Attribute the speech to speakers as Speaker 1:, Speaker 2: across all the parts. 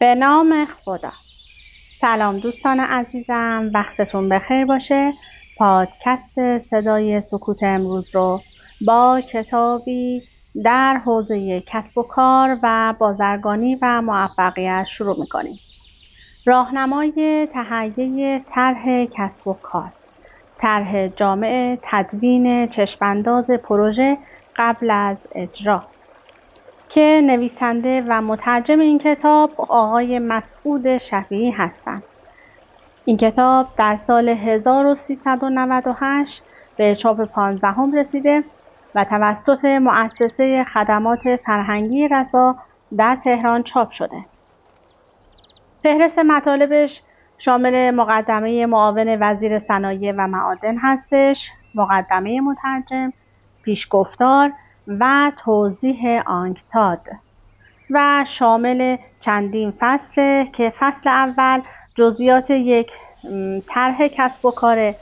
Speaker 1: به نام خدا. سلام دوستان عزیزم، وقتتون بخیر باشه. پادکست صدای سکوت امروز رو با کتابی در حوزه کسب و کار و بازرگانی و موفقیت شروع میکنیم. راهنمای تهیه طرح کسب و کار، طرح جامع، تدوین چشمانداز پروژه قبل از اجرا، که نویسنده و مترجم این کتاب آقای مسعود شفیعی هستند. این کتاب در سال 1398 به چاپ 15 رسیده و توسط مؤسسه خدمات فرهنگی رسا در تهران چاپ شده. فهرست مطالبش شامل مقدمه معاون وزیر صنایع و معادن هستش، مقدمه مترجم، پیشگفتار و توضیح آنکتاد و شامل چندین فصل که فصل اول جزئیات یک طرح کسب و کار،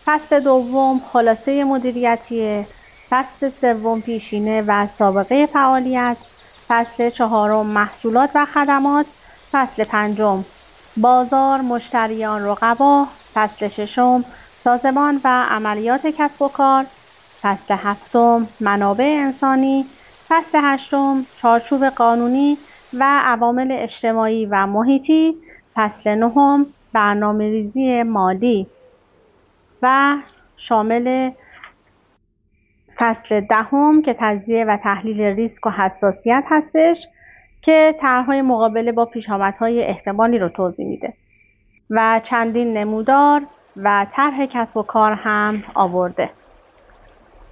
Speaker 1: فصل دوم خلاصه مدیریتی، فصل سوم پیشینه و سابقه فعالیت، فصل چهارم محصولات و خدمات، فصل پنجم بازار، مشتریان، رقبا، فصل ششم سازمان و عملیات کسب و کار، فصل هفتم منابع انسانی، فصل هشتم چارچوب قانونی و عوامل اجتماعی و محیطی، فصل نهم برنامه‌ریزی مالی و شامل فصل دهم که تجزیه و تحلیل ریسک و حساسیت هستش که طرح‌های مقابله با پیشامدهای احتمالی رو توضیح میده و چندین نمودار و طرح کسب و کار هم آورده.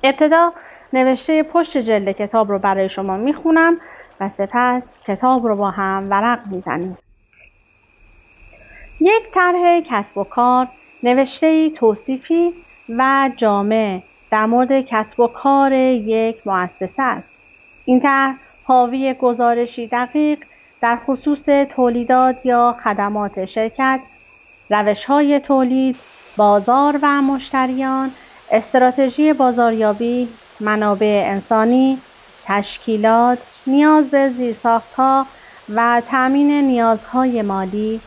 Speaker 1: ابتدا نوشته پشت جلد کتاب رو برای شما میخونم و سپس کتاب رو با هم ورق میزنیم. یک طرح کسب و کار نوشته توصیفی و جامع در مورد کسب و کار یک مؤسسه است. این طرح حاوی گزارشی دقیق در خصوص تولیدات یا خدمات شرکت، روش‌های تولید، بازار و مشتریان، استراتژی بازاریابی، منابع انسانی، تشکیلات، نیاز به زیرساخت‌ها و تأمین نیازهای مالی،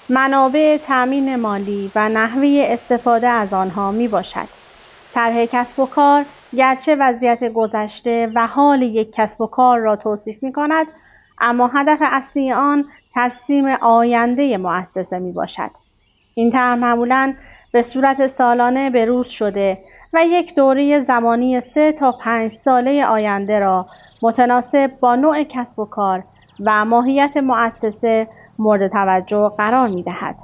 Speaker 1: منابع تأمین مالی و نحوه استفاده از آنها می باشد. طرح کسب و کار گرچه وضعیت گذشته و حال یک کسب و کار را توصیف می کند، اما هدف اصلی آن ترسیم آینده مؤسسه می باشد. این طرح معمولاً به صورت سالانه بروز شده و یک دوره زمانی 3 تا 5 ساله آینده را متناسب با نوع کسب و کار و ماهیت مؤسسه مورد توجه قرار می دهد.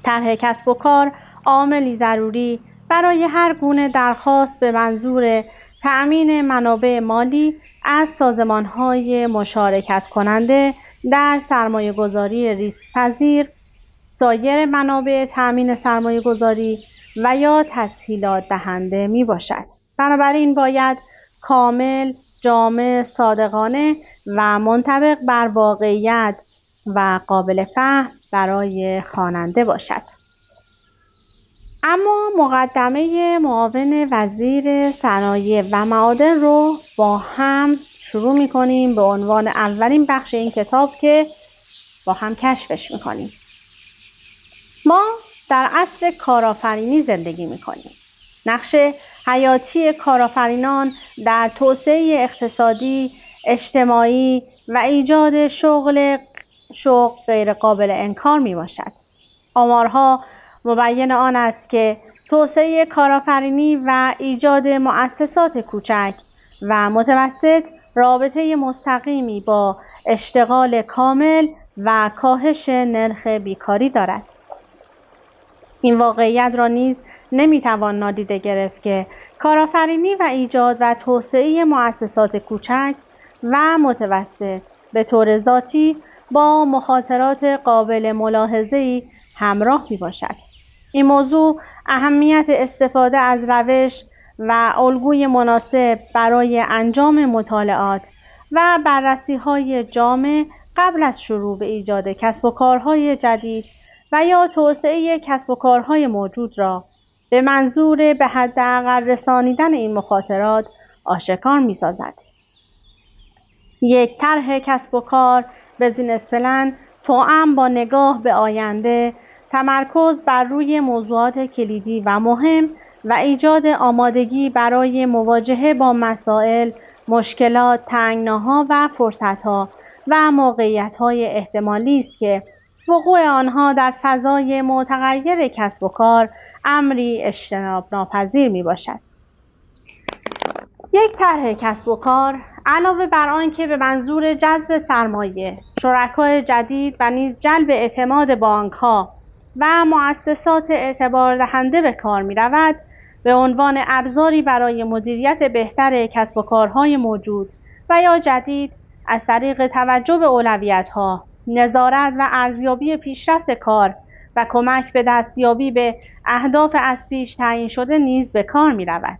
Speaker 1: طرح کسب و کار عاملی ضروری برای هر گونه درخواست به منظور تأمین منابع مالی از سازمان‌های مشارکت کننده در سرمایه‌گذاری ریسک‌پذیر، سایر منابع تأمین سرمایه‌گذاری و یا تسهیلات دهنده می باشد. بنابراین باید کامل، جامع، صادقانه و منطبق بر واقعیت و قابل فهم برای خواننده باشد. اما مقدمه معاون وزیر صنایع و معادن رو با هم شروع می کنیم به عنوان اولین بخش این کتاب که با هم کشفش می کنیم. ما در عصر کارآفرینی زندگی می‌کنیم. نقش حیاتی کارآفرینان در توسعه اقتصادی، اجتماعی و ایجاد شغل غیر قابل انکار میباشد. آمارها مبین آن است که توسعه کارآفرینی و ایجاد مؤسسات کوچک و متوسط رابطه مستقیمی با اشتغال کامل و کاهش نرخ بیکاری دارد. این واقعیت را نیز نمیتوان نادیده گرفت که کارآفرینی و ایجاد و توسعه مؤسسات کوچک و متوسط به طور ذاتی با مخاطرات قابل ملاحظه‌ای همراه میباشد. این موضوع اهمیت استفاده از روش و الگوی مناسب برای انجام مطالعات و بررسی‌های جامع قبل از شروع به ایجاد کسب و کارهای جدید و یا توسعه کسب و کارهای موجود را به منظور به حداقل رسانیدن این مخاطرات آشکار می‌سازد. یک طرح کسب و کار بزینس پلن توأم با نگاه به آینده، تمرکز بر روی موضوعات کلیدی و مهم و ایجاد آمادگی برای مواجهه با مسائل، مشکلات، تنگناها و فرصتها و موقعیت‌های احتمالی است که وقوع آنها در فضای متغیر کسب و کار امری اجتناب ناپذیر میباشد. یک طرح کسب و کار علاوه بر آنکه به منظور جذب سرمایه، شرکای جدید و نیز جلب اعتماد بانک‌ها و مؤسسات اعتبار دهنده به کار می‌رود، به عنوان ابزاری برای مدیریت بهتر کسب و کارهای موجود و یا جدید از طریق توجه به اولویت‌ها، نظارت و ارزیابی پیشرفت کار و کمک به دستیابی به اهداف از پیش تعیین شده نیز به کار می‌رود.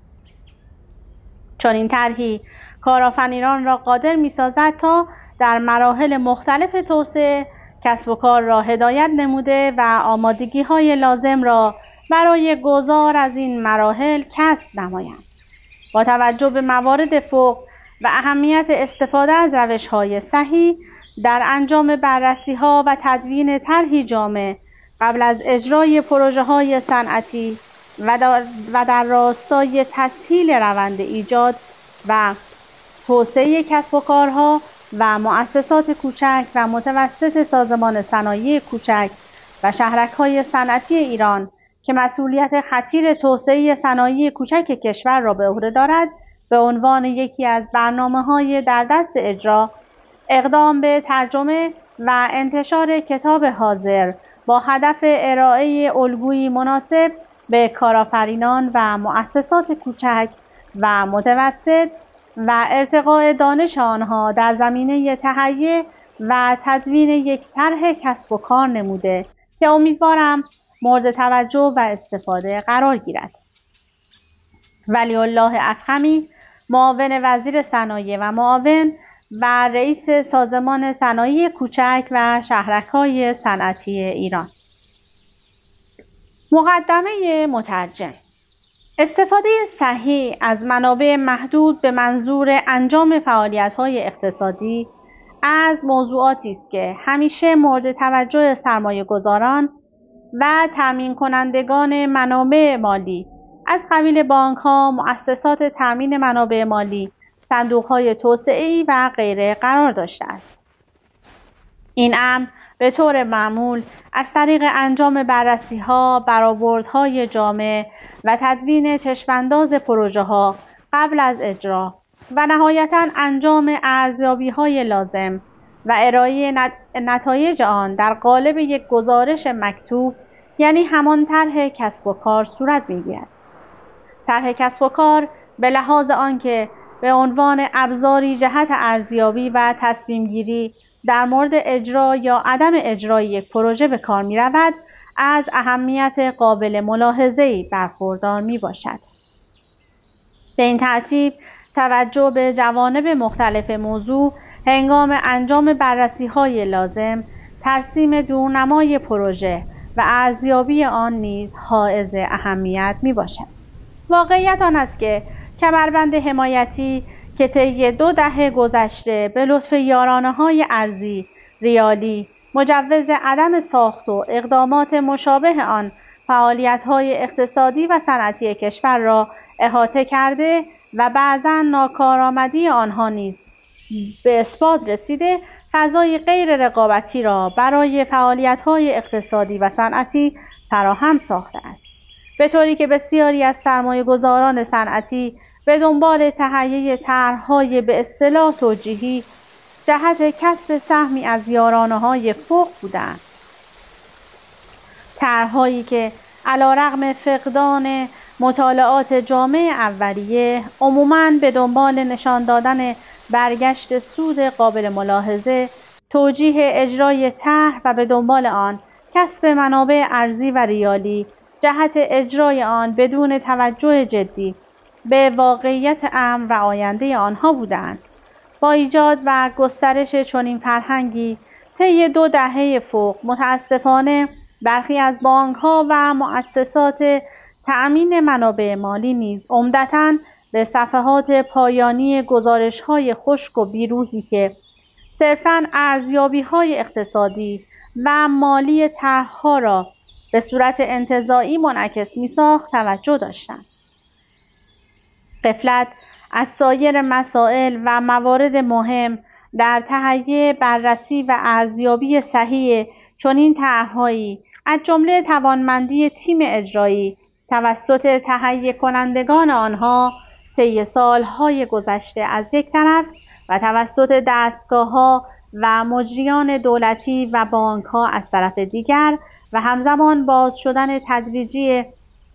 Speaker 1: چنین طرحی کارآفرینان را قادر می‌سازد تا در مراحل مختلف توسعه کسب و کار را هدایت نموده و آمادگی‌های لازم را برای گذار از این مراحل کسب نمایند. با توجه به موارد فوق و اهمیت استفاده از روش‌های صحیح در انجام بررسی‌ها و تدوین طرحی جامع قبل از اجرای پروژه‌های صنعتی و در راستای تسهیل روند ایجاد و توسعه کسب و کارها و مؤسسات کوچک و متوسط سازمان صنایع کوچک و شهرک‌های صنعتی ایران که مسئولیت خطیر توسعه صنایع کوچک کشور را به عهده دارد، به عنوان یکی از برنامه‌های در دست اجرا اقدام به ترجمه و انتشار کتاب حاضر با هدف ارائه الگویی مناسب به کارآفرینان و مؤسسات کوچک و متوسط و ارتقاء دانش آنها در زمینه تهیه و تدوین یک طرح کسب و کار نموده که امیدوارم مورد توجه و استفاده قرار گیرد. ولی الله افخمی، معاون وزیر صنایع و معاون و رئیس سازمان صنایع کوچک و شهرک‌های صنعتی ایران. مقدمه مترجم: استفاده صحیح از منابع محدود به منظور انجام فعالیت‌های اقتصادی از موضوعاتی است که همیشه مورد توجه سرمایه‌گذاران و تامین کنندگان منابع مالی از قبیل بانک‌ها، مؤسسات تامین منابع مالی، صندوق‌های توسعه‌ای و غیره قرار داشته است. این امر به طور معمول از طریق انجام بررسی‌ها، برآوردهای جامع و تدوین چشم‌انداز پروژه‌ها قبل از اجرا و نهایتاً انجام ارزیابی‌های لازم و ارائه نتایج آن در قالب یک گزارش مکتوب، یعنی همان طرح کسب و کار، صورت می‌گیرد. طرح کسب و کار به لحاظ آنکه به عنوان ابزاری جهت ارزیابی و تصمیم‌گیری در مورد اجرا یا عدم اجرای یک پروژه به کار می‌رود، از اهمیت قابل ملاحظه‌ای برخوردار می‌باشد. به این ترتیب توجه به جوانب مختلف موضوع هنگام انجام بررسی‌های لازم، ترسیم دورنمای پروژه و ارزیابی آن نیز حائز اهمیت می‌باشد. واقعیت آن است که کمربند حمایتی که طی 2 دهه گذشته به لطف یارانه‌های ارضی، ریالی، مجوز عدم ساخت و اقدامات مشابه آن فعالیت‌های اقتصادی و صنعتی کشور را احاطه کرده و بعضاً ناکارآمدی آنها نیز به اثبات رسیده، فضای غیر رقابتی را برای فعالیت‌های اقتصادی و صنعتی فراهم ساخته است، به طوری که بسیاری از سرمایه‌گذاران صنعتی به دنبال تهیه طرح‌های به اصطلاح توجیهی جهت کسب سهمی از یارانه‌های فوق بودند. طرح‌هایی که علی‌رغم فقدان مطالعات جامع اولیه عموماً به دنبال نشان دادن برگشت سود قابل ملاحظه، توجیه اجرای طرح و به دنبال آن کسب منابع ارضی و ریالی جهت اجرای آن بدون توجه جدی به واقعیت امر و آینده آنها بودند. با ایجاد و گسترش چنین فرهنگی طی 2 دهه فوق، متاسفانه برخی از بانک‌ها و مؤسسات تأمین منابع مالی نیز عمدتاً به صفحات پایانی گزارش‌های خشک و بیروحی که صرفاً ارزیابی‌های اقتصادی و مالی طرح‌ها را به صورت انتزاعی منعکس می‌ساخت توجه داشتند. غفلت از سایر مسائل و موارد مهم در تهیه، بررسی و ارزیابی صحیح چنین طرح‌هایی از جمله توانمندی تیم اجرایی توسط تهیه کنندگان آنها طی سالهای گذشته از یک طرف و توسط دستگاه‌ها و مجریان دولتی و بانک‌ها از طرف دیگر و همزمان باز شدن تدریجی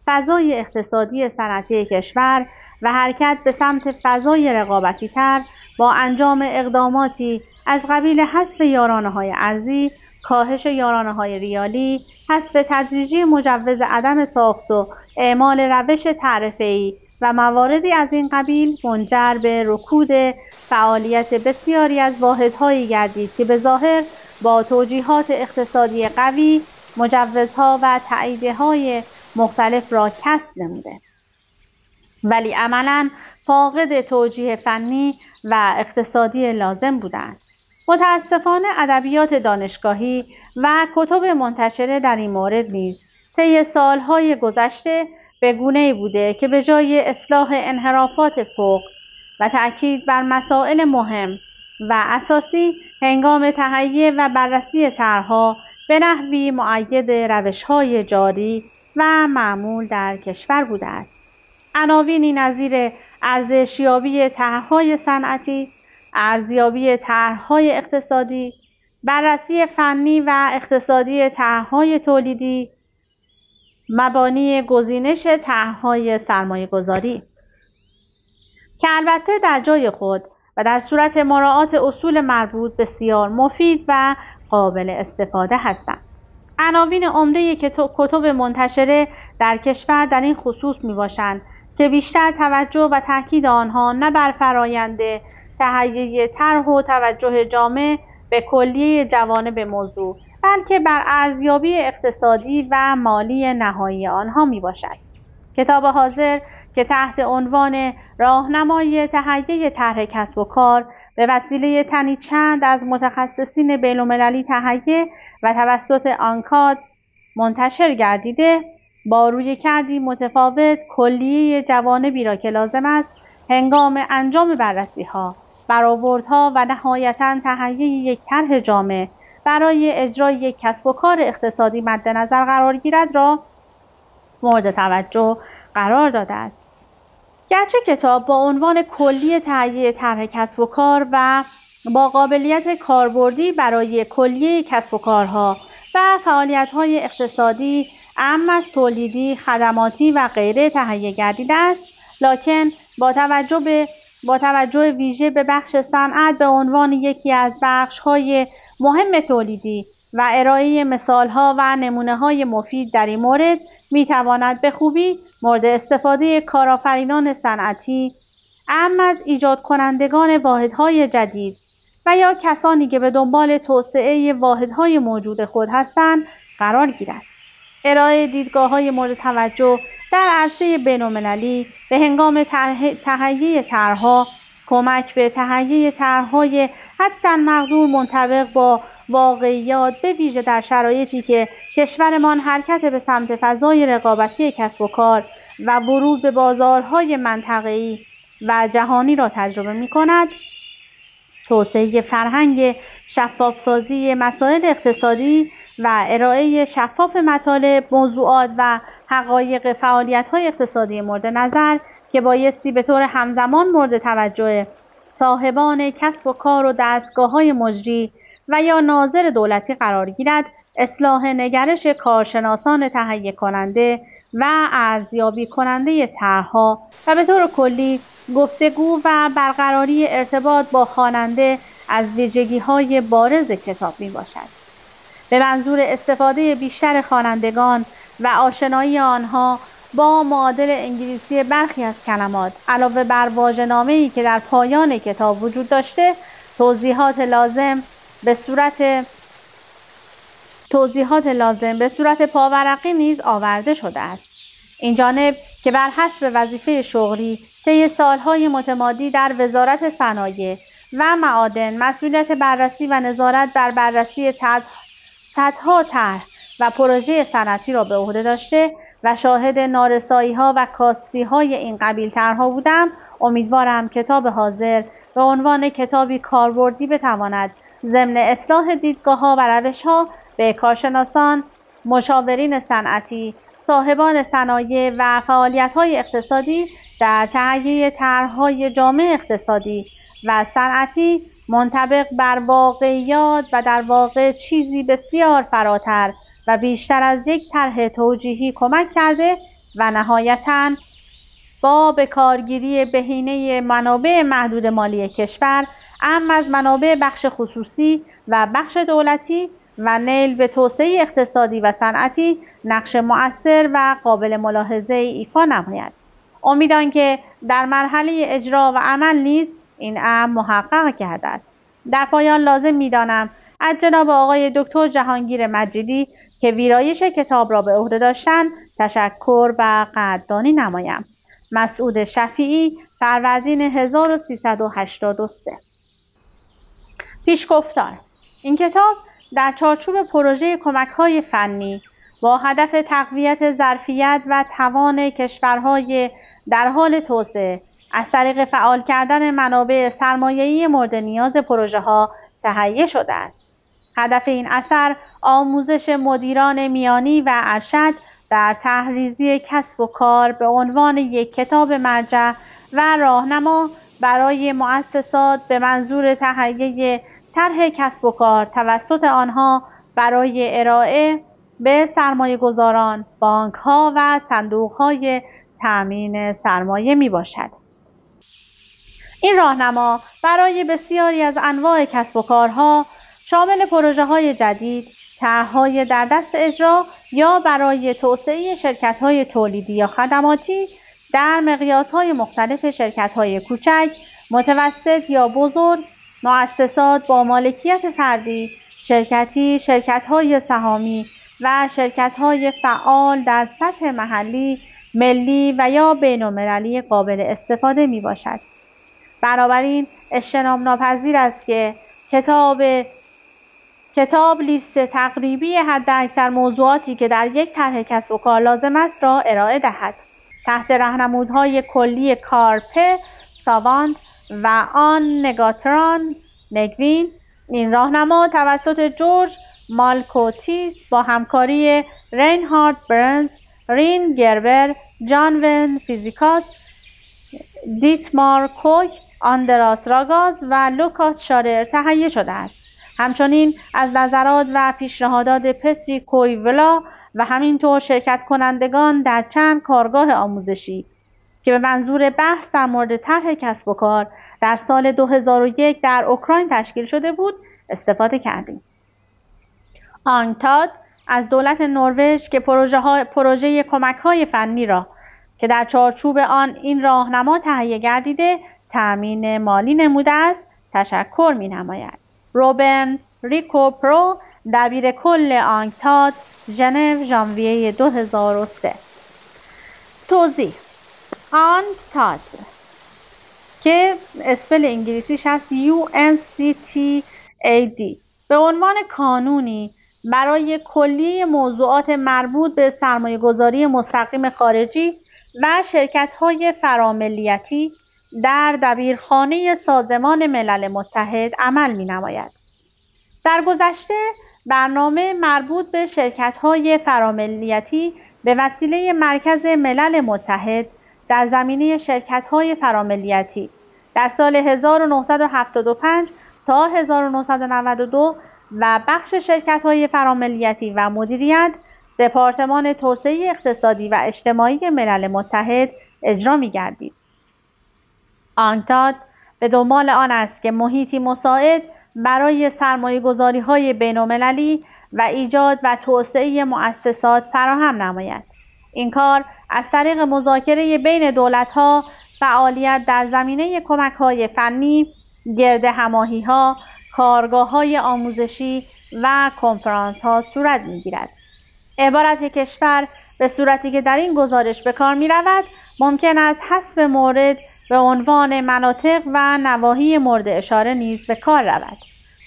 Speaker 1: فضای اقتصادی صنعتی کشور و حرکت به سمت فضای رقابتی‌تر با انجام اقداماتی از قبیل حذف یارانه‌های ارزی، کاهش یارانه‌های ریالی، حذف تدریجی مجوز عدم ساخت و اعمال روش تعرفه‌ای و مواردی از این قبیل منجر به رکود فعالیت بسیاری از واحدهایی گردید که به ظاهر با توجیهات اقتصادی قوی مجوزها و تاییدیه‌های مختلف را کسب نموده، ولی عملاً فاقد توجیه فنی و اقتصادی لازم بودند. متاسفانه ادبیات دانشگاهی و کتب منتشره در این مورد نیز طی سالهای گذشته به گونه‌ای بوده که به جای اصلاح انحرافات فوق و تأکید بر مسائل مهم و اساسی هنگام تهیه و بررسی طرح‌ها به نحوی مؤید روش‌های جاری و معمول در کشور بوده است. عناوینی نظیر ارزشیابی طرح‌های صنعتی، ارزیابی طرح‌های اقتصادی، بررسی فنی و اقتصادی طرح‌های تولیدی، مبانی گزینش طرح‌های سرمایه‌گذاری که البته در جای خود و در صورت مراعات اصول مربوط بسیار مفید و قابل استفاده هستند. عناوین عمده کتب منتشره در کشور در این خصوص میباشند که بیشتر توجه و تاکید آنها نه بر فرایند تهیه طرح و توجه جامع به کلیه جوانب موضوع، بلکه بر ارزیابی اقتصادی و مالی نهایی آنها میباشد. کتاب حاضر که تحت عنوان راهنمای تهیه طرح کسب و کار به وسیله تنی چند از متخصصین بین‌المللی تهیه و توسط آنکاد منتشر گردیده، با رویکردی متفاوت کلیه جوانبی را که لازم است هنگام انجام بررسی‌ها، برآوردها و نهایتاً تهیه یک طرح جامع برای اجرای یک کسب و کار اقتصادی مد نظر قرار گیرد را مورد توجه قرار داده است. گرچه کتاب با عنوان کلی تهیه طرح کسب و کار و با قابلیت کاربردی برای کلیه کسب و کارها و فعالیت‌های اقتصادی اعم از تولیدی، خدماتی و غیره تهیه گردیده است، لکن با توجه ویژه به بخش صنعت به عنوان یکی از بخش‌های مهم تولیدی و ارائه مثال‌ها و نمونه‌های مفید در این مورد می‌تواند به خوبی مورد استفاده کارآفرینان صنعتی، اعم از ایجاد کنندگان واحدهای جدید و یا کسانی که به دنبال توسعه واحدهای موجود خود هستند قرار گیرد. ارائه دیدگاه‌های مورد توجه در عرصه بین‌المللی به هنگام تهیه طرح‌ها کمک به تهیه طرح‌های حداالمقدور منطبق با واقعیات، به ویژه در شرایطی که کشورمان حرکت به سمت فضای رقابتی کسب و کار و ورود به بازارهای منطقه‌ای و جهانی را تجربه می‌کند، توسعه فرهنگ شفاف‌سازی مسائل اقتصادی و ارائه شفاف مطالب، موضوعات و حقایق فعالیت‌های اقتصادی مورد نظر که بایستی به طور همزمان مورد توجه صاحبان کسب و کار و دستگاه‌های مجری و یا ناظر دولتی قرار گیرد، اصلاح نگرش کارشناسان تهیه کننده و ارزیابی کننده طرح‌ها و به طور کلی گفتگو و برقراری ارتباط با خواننده از ویژگی‌های بارز کتاب میباشد. به منظور استفاده بیشتر خوانندگان و آشنایی آنها با معادل انگلیسی برخی از کلمات علاوه بر واژه‌نامه‌ای که در پایان کتاب وجود داشته، توضیحات لازم به صورت پاورقی نیز آورده شده است. این جانب که بر حسب وظیفه شغلی طی سالهای متمادی در وزارت صنایع و معادن مسئولیت بررسی و نظارت بر بررسی صدها طرح و پروژه صنعتی را به عهده داشته و شاهد نارسایی‌ها و کاستی‌های این قبیل طرح‌ها بودم، امیدوارم کتاب حاضر به عنوان کتابی کاربردی بتواند ضمن اصلاح دیدگاه‌ها و روش‌ها به کارشناسان، مشاورین صنعتی، صاحبان صنایع و فعالیت‌های اقتصادی در تهیه طرح‌های جامع اقتصادی و صنعتی منطبق بر واقعیات و در واقع چیزی بسیار فراتر و بیشتر از یک طرح توجیهی کمک کرده و نهایتاً با به کارگیری بهینه منابع محدود مالی کشور، اهم از منابع بخش خصوصی و بخش دولتی و نیل به توسعه اقتصادی و صنعتی نقش مؤثر و قابل ملاحظه ایفا نماید. امیدم که در مرحله اجرا و عمل نیز این امر محقق گردد. در پایان لازم می‌دانم از جناب آقای دکتر جهانگیر مجیدی که ویرایش کتاب را به عهده داشتند تشکر و قدردانی نمایم. مسعود شفیعی، فروردین 1383. پیشگفتار: این کتاب در چارچوب پروژه کمک‌های فنی با هدف تقویت ظرفیت و توان کشورهای در حال توسعه از طریق فعال کردن منابع سرمایه‌ای مورد نیاز پروژه‌ها تهیه شده است. هدف این اثر آموزش مدیران میانی و ارشد در طرحریزی کسب و کار به عنوان یک کتاب مرجع و راهنما برای مؤسسات به منظور تهیه طرح کسب و کار توسط آنها برای ارائه به سرمایه‌گذاران، بانک‌ها و صندوق‌های تأمین سرمایه میباشد. این راهنما برای بسیاری از انواع کسب و کارها شامل پروژه‌های جدید، طرح‌های در دست اجرا یا برای توسعه شرکت‌های تولیدی یا خدماتی در مقیاس‌های مختلف شرکت‌های کوچک، متوسط یا بزرگ، مؤسسات با مالکیت فردی، شرکتی، شرکت‌های سهامی و شرکت‌های فعال در سطح محلی، ملی و یا بین‌المللی قابل استفاده میباشد. بنابراین اجتناب ناپذیر است که کتاب لیست تقریبی حداکثر موضوعاتی که در یک طرح کسب و کار لازم است را ارائه دهد. تحت راهنمودهای کلی کارپه، ساواند و آن نگوین، این راهنما توسط جورج مالکوتیس با همکاری رینهارد برنز، رین گربر، جان ون فیزیکاس، دیتمار کوک، آندراس راگاز و لوکاس شارر تهیه شده است. همچنین از نظرات و پیشنهادات پتری کویولا و همینطور شرکت کنندگان در چند کارگاه آموزشی که به منظور بحث در مورد طرح کسب و کار در سال 2001 در اوکراین تشکیل شده بود استفاده کردیم. آنگتاد از دولت نروژ که پروژه کمک‌های فنی را که در چارچوب آن این راهنما تهیه گردیده تأمین مالی نموده است تشکر می‌نماید. روبرت ریکو پرو، دبیر کل آنگتاد، ژنو، ژانویه 2003. توضیح: آنگتاد که اسپل انگلیسیش هست UNCTAD به عنوان کانونی برای کلیه موضوعات مربوط به سرمایه‌گذاری مستقیم خارجی و شرکت‌های فراملیتی در دبیرخانه سازمان ملل متحد عمل می‌نماید. در گذشته برنامه مربوط به شرکت‌های فراملیتی به وسیله مرکز ملل متحد در زمینه شرکت‌های فراملیتی در سال 1975 تا 1992 و بخش شرکت‌های فراملیتی و مدیریت دپارتمان توسعه اقتصادی و اجتماعی ملل متحد اجرا می‌گردید. آنگتاد به دنبال آن است که محیطی مساعد برای سرمایه‌گذاری‌های بین‌المللی و ایجاد و توسعه مؤسسات فراهم نماید. این کار از طریق مذاکره بین دولت‌ها، فعالیت در زمینه کمک‌های فنی، گرد هماهی‌ها، کارگاه‌های آموزشی و کنفرانس‌ها صورت می‌گیرد. عبارت کشور به صورتی که در این گزارش به کار می‌رود ممکن است حسب مورد به عنوان مناطق و نواحی مورد اشاره نیز به کار رود.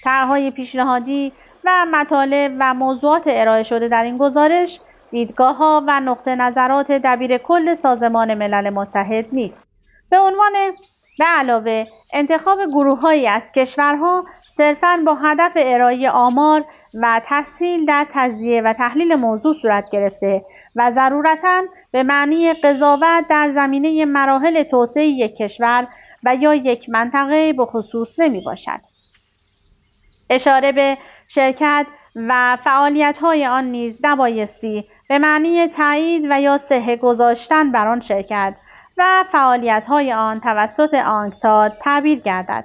Speaker 1: طرح‌های پیشنهادی و مطالب و موضوعات ارائه شده در این گزارش دیدگاه‌ها و نقطه نظرات دبیر کل سازمان ملل متحد نیست. به علاوه انتخاب گروه‌هایی از کشورها صرفاً با هدف ارائه آمار و تسهیل در تجزیه و تحلیل موضوع صورت گرفته و ضرورتاً به معنی قضاوت در زمینه مراحل توسعه یک کشور و یا یک منطقه به خصوص نمی باشد. اشاره به شرکت و فعالیت‌های آن نیز نبایستی به معنی تایید و یا صحه گذاشتن بر آن شرکت و فعالیت‌های آن توسط آنکتاد تعبیر گردد.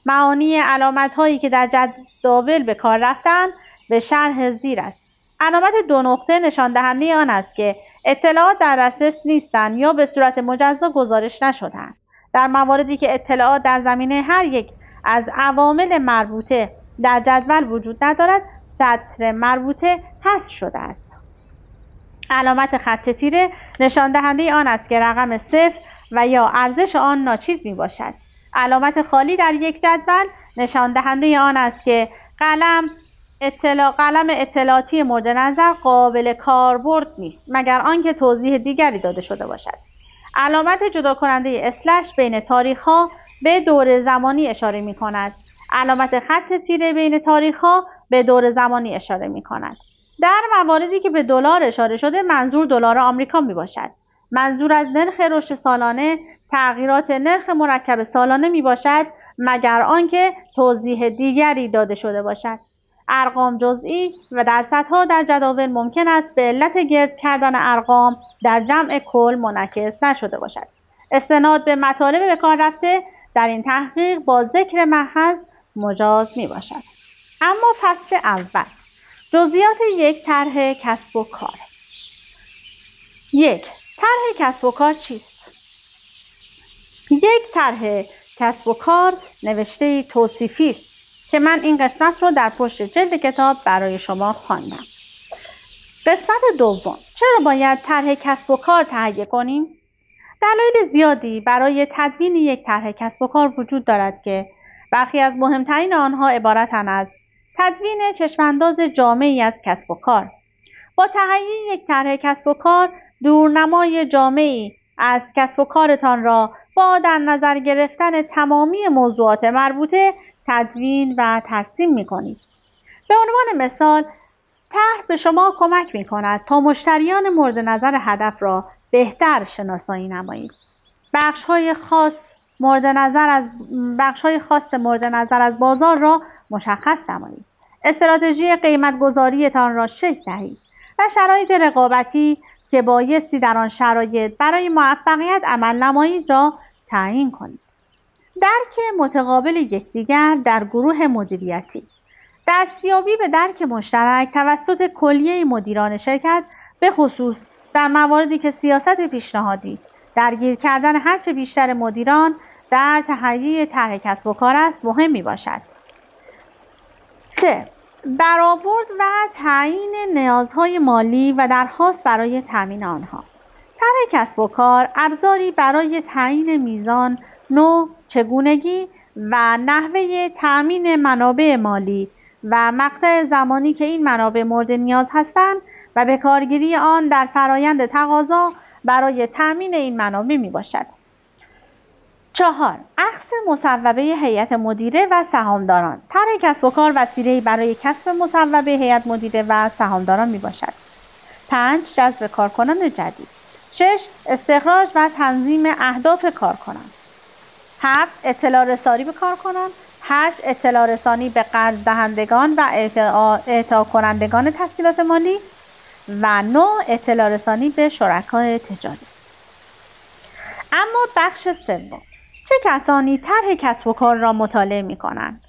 Speaker 1: معانی علامت‌هایی که در جداول به کار رفتند به شرح زیر است. علامت 2 نقطه نشان دهنده آن است که اطلاعات در دسترس نیستند یا به صورت مجزا گزارش نشده‌اند. در مواردی که اطلاعات در زمینه هر یک از عوامل مربوطه در جدول وجود ندارد، سطر مربوطه حذف شده است. علامت خط تیره نشان دهنده آن است که رقم 0 و یا ارزش آن ناچیز می باشد. علامت خالی در یک جدول نشان دهنده آن است که قلم اطلاعاتی مورد نظر قابل کاربرد نیست مگر آنکه توضیح دیگری داده شده باشد. علامت جدا کننده اسلش بین تاریخ‌ها به دوره زمانی اشاره می کند. علامت خط تیره بین تاریخ‌ها به دوره زمانی اشاره می کند. در مواردی که به دلار اشاره شده منظور دلار آمریکا می باشد. منظور از نرخ رشد سالانه تغییرات نرخ مرکب سالانه می باشد مگر آنکه توضیح دیگری داده شده باشد. ارقام جزئی و درصدها در جداول ممکن است به علت گرد کردن ارقام در جمع کل منعکس نشده باشد. استناد به مطالب به کار رفته در این تحقیق با ذکر محض مجاز می باشد. اما فصل اول، جزئیات یک طرح کسب و کار. 1. طرح کسب و کار چیست؟ یک طرح کسب و کار نوشته توصیفی است که من این قسمت رو در پشت جلد کتاب برای شما خواندم. قسمت دوم، چرا باید طرح کسب و کار تهیه کنیم؟ دلایل زیادی برای تدوین یک طرح کسب و کار وجود دارد که برخی از مهمترین آنها عبارتند از تدوین چشمانداز جامعی از کسب و کار. با تهیه یک طرح کسب و کار دورنمای جامعی از کسب و کارتان را با در نظر گرفتن تمامی موضوعات مربوطه تدوین و ترسیم می‌کنید. به عنوان مثال، طرح به شما کمک می‌کند تا مشتریان مورد نظر هدف را بهتر شناسایی نمایید. بخش‌های خاص مورد نظر از بازار را مشخص نمایید. استراتژی قیمت‌گذاری‌تان را شکل دهید و شرایط رقابتی که بایستی در آن شرایط برای موفقیت عمل نمایید را تعیین کنید. درک متقابل یکدیگر در گروه مدیریتی. دستیابی به درک مشترک توسط کلیه مدیران شرکت، به خصوص در مواردی که سیاست پیشنهادی درگیر کردن هرچه بیشتر مدیران در تهیه طرح کسب و کار است مهم می باشد. 3. برآورد و تعیین نیازهای مالی و درخواست برای تامین آنها. طرح کسب و کار ابزاری برای تعیین میزان، نوع، چگونگی و نحوه تامین منابع مالی و مقطع زمانی که این منابع مورد نیاز هستند و به کارگیری آن در فرایند تقاضا برای تامین این منابع می باشد. 4. اخذ مصوبه هیئت مدیره و سهامداران. طرح کسب و کار وسیله‌ای برای کسب مصوبه هیئت مدیره و سهامداران می باشد. 5. جذب کارکنان جدید. 6. استخراج و تنظیم اهداف کارکنان. 7. اطلاع رسانی به کارکنان. 8. اطلاع رسانی به قرض دهندگان و اعطا کنندگان تسهیلات مالی. و 9. اطلاع رسانی به شرکای تجاری. اما بخش سوم، چه کسانی طرح کسب و کار را مطالعه می کنند؟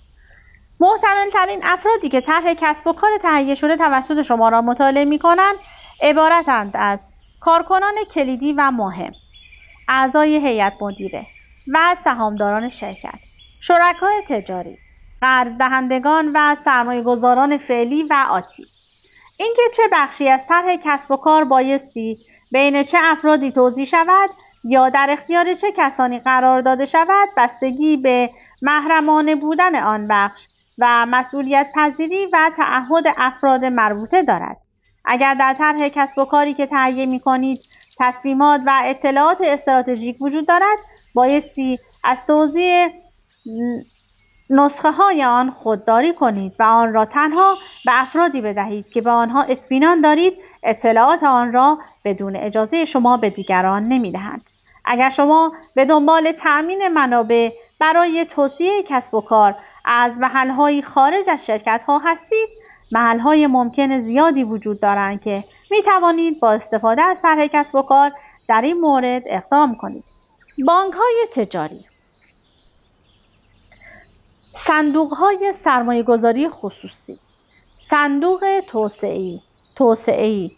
Speaker 1: محتمل ترین افرادی که طرح کسب و کار تهیه شده توسط شما را مطالعه می کنند عبارتند از کارکنان کلیدی و مهم، اعضای هیئت مدیره و سهامداران شرکت، شرکای تجاری، قرض دهندگان و سرمایه‌گذاران فعلی و آتی. اینکه چه بخشی از طرح کسب و کار بایستی بین چه افرادی توزیع شود یا در اختیار چه کسانی قرار داده شود بستگی به محرمانه بودن آن بخش و مسئولیت پذیری و تعهد افراد مربوطه دارد. اگر در طرح کسب و کاری که تهیه می‌کنید تصمیمات و اطلاعات استراتژیک وجود دارد، بایستی از توزیع نسخه‌های آن خودداری کنید و آن را تنها به افرادی بدهید که به آنها اطمینان دارید اطلاعات آن را بدون اجازه شما به دیگران نمی‌دهند. اگر شما به دنبال تأمین منابع برای توسعه کسب و کار از محل‌های خارج از شرکت‌ها هستید، محل‌های ممکن زیادی وجود دارند که می‌توانید با استفاده از طرح کسب و کار در این مورد اقدام کنید. بانک‌های تجاری، صندوق‌های سرمایه‌گذاری خصوصی، صندوق توسعه‌ای،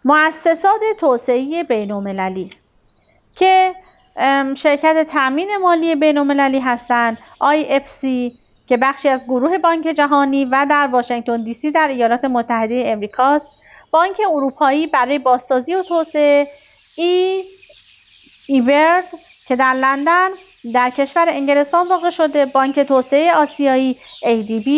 Speaker 1: مؤسسات توسعه‌ای بین‌المللی که شرکت تأمین مالی بین‌المللی هستند، IFC که بخشی از گروه بانک جهانی و در واشنگتن دی سی در ایالات متحده امریکاست، بانک اروپایی برای بازسازی و توسعه، ایبرد که در لندن در کشور انگلستان واقع شده، بانک توسعه آسیایی ADB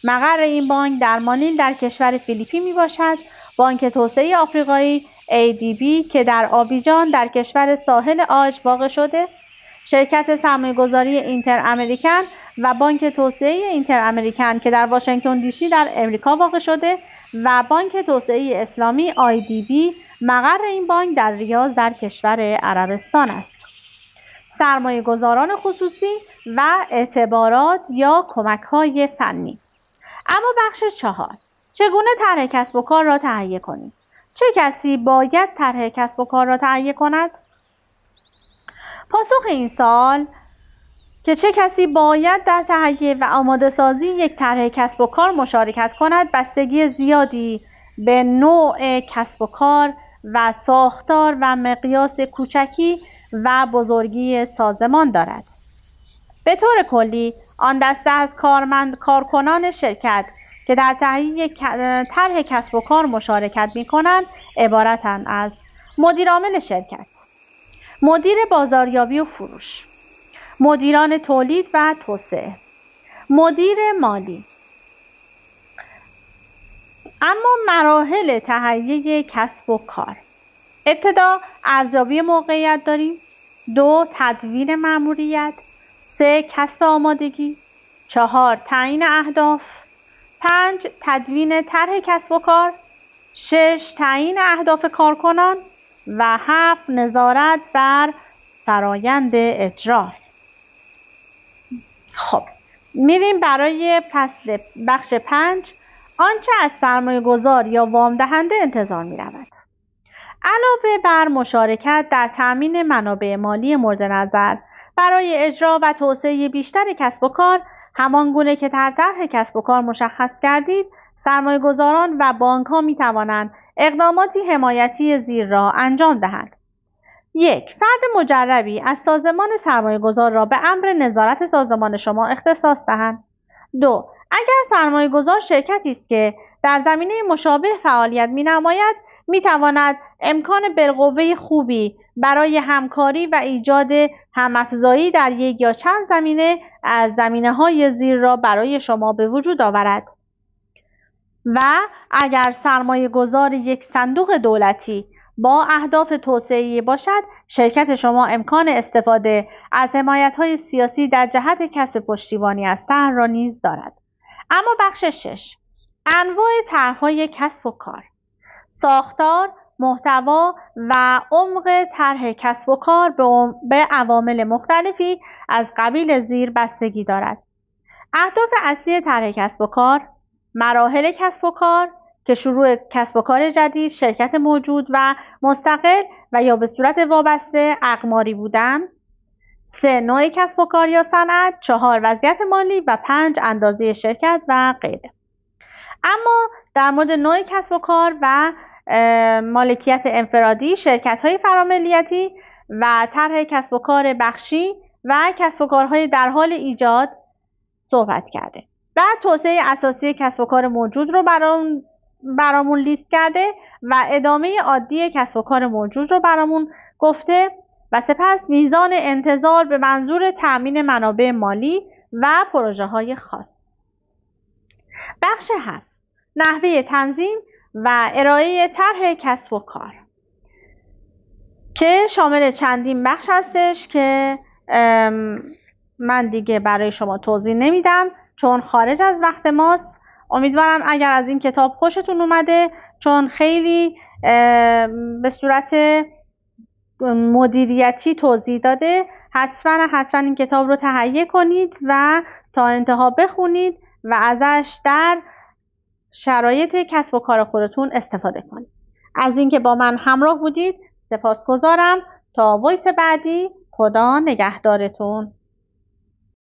Speaker 1: مقر این بانک در مانیل در کشور فیلیپین می باشد، بانک توسعه آفریقایی ADB که در آبیجان در کشور ساحل عاج واقع شده، شرکت سرمایه‌گذاری اینتر امریکن و بانک توسعه اینتر امریکن که در واشنگتن دی سی در امریکا واقع شده و بانک توسعه اسلامی IDB مقر این بانک در ریاض در کشور عربستان است. سرمایه‌گذاران خصوصی و اعتبارات یا کمک‌های فنی. اما بخش 4، چگونه طرح کسب و کار را تهیه کنید؟ چه کسی باید طرح کسب و کار را تهیه کند؟ پاسخ این سوال که چه کسی باید در تهیه و آماده سازی یک طرح کسب و کار مشارکت کند بستگی زیادی به نوع کسب و کار و ساختار و مقیاس کوچکی و بزرگی سازمان دارد. به طور کلی آن دسته از کارکنان شرکت که در تهیه طرح کسب و کار مشارکت می‌کنند عبارتند از مدیر عامل شرکت، مدیر بازاریابی و فروش، مدیران تولید و توسعه، مدیر مالی. اما مراحل تهیه کسب و کار: ابتدا ارزیابی موقعیت داریم، 2 تدوین مأموریت، 3 کسب آمادگی، 4 تعیین اهداف، 5 تدوین طرح کسب و کار، 6 تعیین اهداف کارکنان و 7 نظارت بر فرایند اجرا. خب میریم برای بخش 5، آنچه از سرمایه گذار یا وام دهنده انتظار می رود. علاوه بر مشارکت در تأمین منابع مالی مورد نظر برای اجرا و توسعه بیشتر کسب و کار، همانگونه که در طرح کسب و کار مشخص کردید، سرمایه گذاران و بانک ها می توانند اقداماتی حمایتی زیر را انجام دهند. 1. فرد مجربی از سازمان سرمایه گذار را به امر نظارت سازمان شما اختصاص دهند. 2. اگر سرمایه گذار شرکتی است که در زمینه مشابه فعالیت می نماید، می تواند امکان بالقوه خوبی برای همکاری و ایجاد هم‌افزایی در یک یا چند زمینه از زمینه‌های زیر را برای شما به وجود آورد. و اگر سرمایه گذار یک صندوق دولتی با اهداف توسعه‌ای باشد، شرکت شما امکان استفاده از حمایت‌های سیاسی در جهت کسب پشتیبانی از طرح را نیز دارد. اما بخش 6، انواع طرح‌های کسب و کار. ساختار، محتوا و عمق طرح کسب و کار به عوامل مختلفی از قبیل زیر بستگی دارد. اهداف اصلی طرح کسب و کار: مراحل کسب و کار که شروع کسب و کار جدید، شرکت موجود و مستقل و یا به صورت وابسته، اقماری بودن. 3. نوع کسب و کار یا صنعت. 4. وضعیت مالی و 5. اندازه شرکت و غیره. اما در مورد نوع کسب و کار و مالکیت انفرادی، شرکت‌های فراملیتی و طرح کسب و کار بخشی و کسب و کارهای در حال ایجاد صحبت کرده. بعد توسعه اساسی کسب و کار موجود رو برامون لیست کرده و ادامه عادی کسب و کار موجود رو برامون گفته و سپس میزان انتظار به منظور تأمین منابع مالی و پروژه های خاص. بخش 7. نحوه تنظیم و ارائه طرح کسب و کار که شامل چندین بخش هستش که من دیگه برای شما توضیح نمیدم چون خارج از وقت ماست. امیدوارم اگر از این کتاب خوشتون اومده، چون خیلی به صورت مدیریتی توضیح داده، حتما این کتاب رو تهیه کنید و تا انتها بخونید و ازش در شرایط کسب و کار خودتون استفاده کنید. از اینکه با من همراه بودید سپاسگزارم. تا وایس بعدی، خدا نگهدارتون.